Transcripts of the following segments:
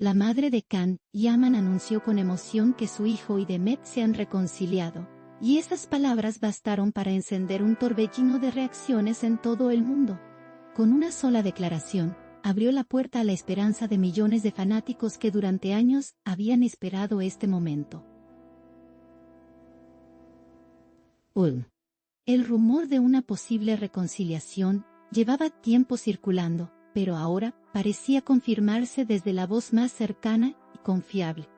La madre de Khan, Yaman, anunció con emoción que su hijo y Demet se han reconciliado, y esas palabras bastaron para encender un torbellino de reacciones en todo el mundo. Con una sola declaración, abrió la puerta a la esperanza de millones de fanáticos que durante años habían esperado este momento. El rumor de una posible reconciliación llevaba tiempo circulando, pero ahora parecía confirmarse desde la voz más cercana y confiable.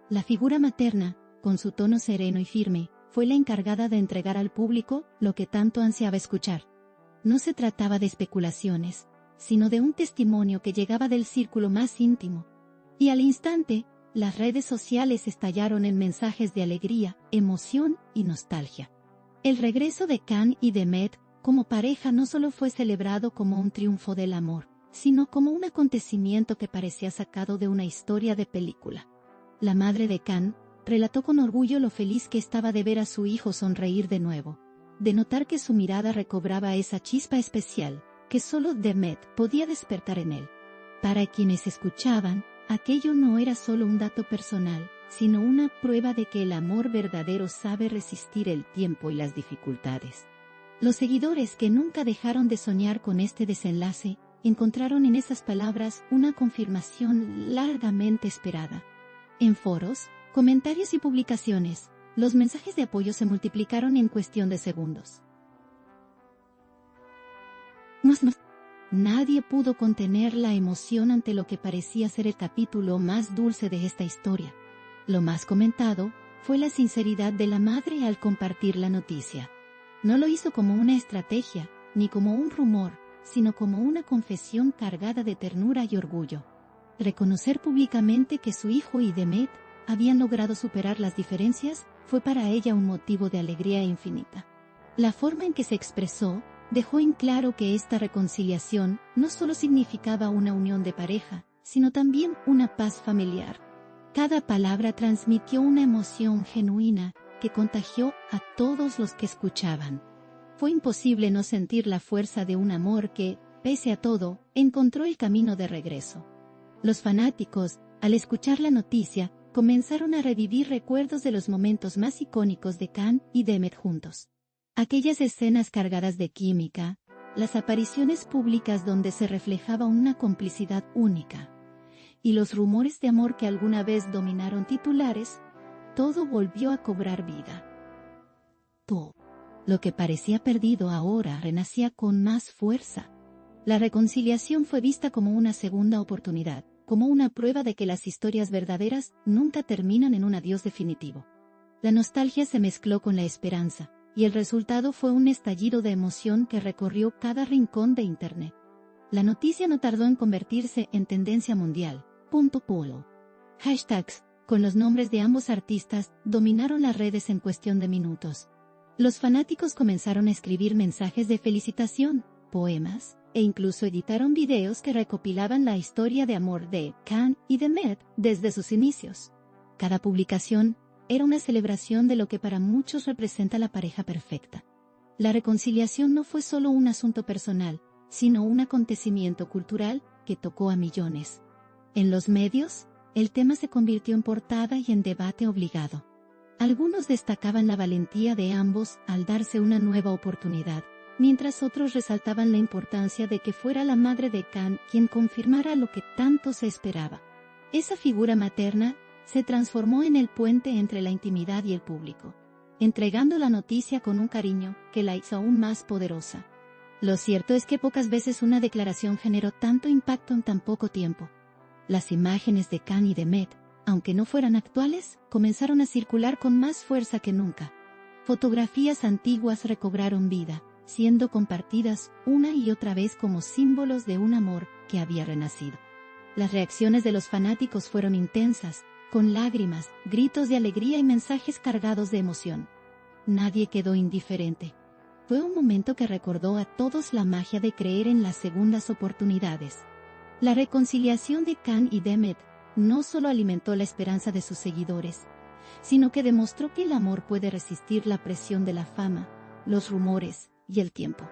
La figura materna, con su tono sereno y firme, fue la encargada de entregar al público lo que tanto ansiaba escuchar. No se trataba de especulaciones, sino de un testimonio que llegaba del círculo más íntimo. Y al instante, las redes sociales estallaron en mensajes de alegría, emoción y nostalgia. El regreso de Khan y Demet como pareja no solo fue celebrado como un triunfo del amor, sino como un acontecimiento que parecía sacado de una historia de película. La madre de Khan relató con orgullo lo feliz que estaba de ver a su hijo sonreír de nuevo, de notar que su mirada recobraba esa chispa especial que solo Demet podía despertar en él. Para quienes escuchaban, aquello no era solo un dato personal, sino una prueba de que el amor verdadero sabe resistir el tiempo y las dificultades. Los seguidores que nunca dejaron de soñar con este desenlace, encontraron en esas palabras una confirmación largamente esperada. En foros, comentarios y publicaciones, los mensajes de apoyo se multiplicaron en cuestión de segundos. Nadie pudo contener la emoción ante lo que parecía ser el capítulo más dulce de esta historia. Lo más comentado fue la sinceridad de la madre al compartir la noticia. No lo hizo como una estrategia, ni como un rumor, sino como una confesión cargada de ternura y orgullo. Reconocer públicamente que su hijo y Demet habían logrado superar las diferencias fue para ella un motivo de alegría infinita. La forma en que se expresó dejó en claro que esta reconciliación no solo significaba una unión de pareja, sino también una paz familiar. Cada palabra transmitió una emoción genuina que contagió a todos los que escuchaban. Fue imposible no sentir la fuerza de un amor que, pese a todo, encontró el camino de regreso. Los fanáticos, al escuchar la noticia, comenzaron a revivir recuerdos de los momentos más icónicos de Khan y Demet juntos. Aquellas escenas cargadas de química, las apariciones públicas donde se reflejaba una complicidad única, y los rumores de amor que alguna vez dominaron titulares, todo volvió a cobrar vida. Todo lo que parecía perdido ahora renacía con más fuerza. La reconciliación fue vista como una segunda oportunidad, como una prueba de que las historias verdaderas nunca terminan en un adiós definitivo. La nostalgia se mezcló con la esperanza, y el resultado fue un estallido de emoción que recorrió cada rincón de Internet. La noticia no tardó en convertirse en tendencia mundial. Hashtags con los nombres de ambos artistas dominaron las redes en cuestión de minutos. Los fanáticos comenzaron a escribir mensajes de felicitación, poemas, e incluso editaron videos que recopilaban la historia de amor de Khan y Demet desde sus inicios. Cada publicación era una celebración de lo que para muchos representa la pareja perfecta. La reconciliación no fue solo un asunto personal, sino un acontecimiento cultural que tocó a millones. En los medios, el tema se convirtió en portada y en debate obligado. Algunos destacaban la valentía de ambos al darse una nueva oportunidad, mientras otros resaltaban la importancia de que fuera la madre de Khan quien confirmara lo que tanto se esperaba. Esa figura materna se transformó en el puente entre la intimidad y el público, entregando la noticia con un cariño que la hizo aún más poderosa. Lo cierto es que pocas veces una declaración generó tanto impacto en tan poco tiempo. Las imágenes de Khan y Demet, aunque no fueran actuales, comenzaron a circular con más fuerza que nunca. Fotografías antiguas recobraron vida, siendo compartidas una y otra vez como símbolos de un amor que había renacido. Las reacciones de los fanáticos fueron intensas, con lágrimas, gritos de alegría y mensajes cargados de emoción. Nadie quedó indiferente. Fue un momento que recordó a todos la magia de creer en las segundas oportunidades. La reconciliación de Khan y Demet no solo alimentó la esperanza de sus seguidores, sino que demostró que el amor puede resistir la presión de la fama, los rumores y el tiempo.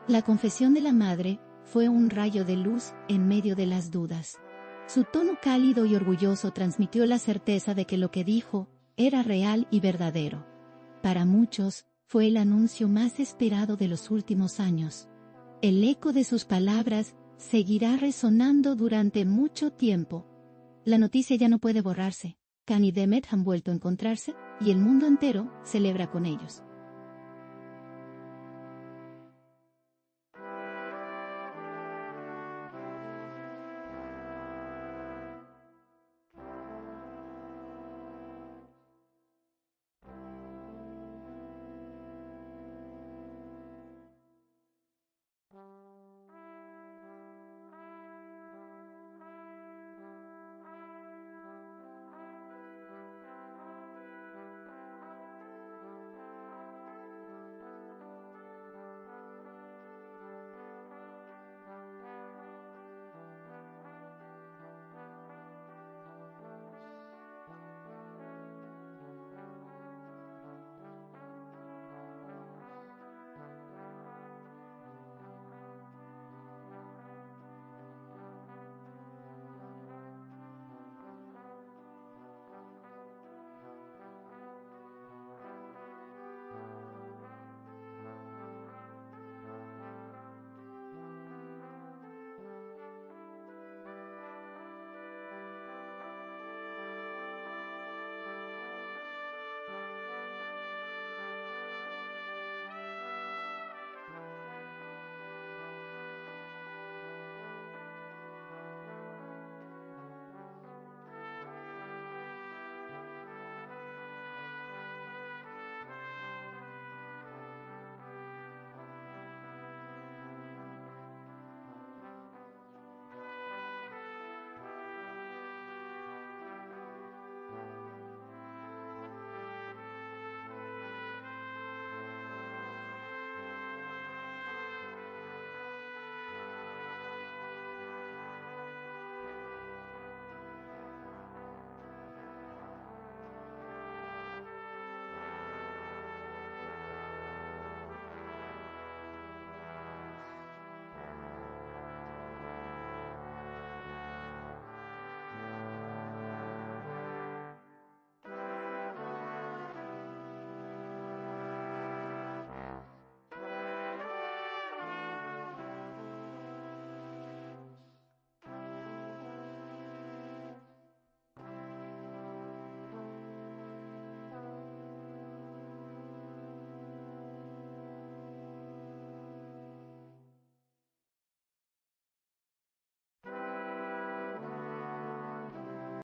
La confesión de la madre fue un rayo de luz en medio de las dudas. Su tono cálido y orgulloso transmitió la certeza de que lo que dijo era real y verdadero. Para muchos, fue el anuncio más esperado de los últimos años. El eco de sus palabras seguirá resonando durante mucho tiempo. La noticia ya no puede borrarse. Khan y Demet han vuelto a encontrarse, y el mundo entero celebra con ellos.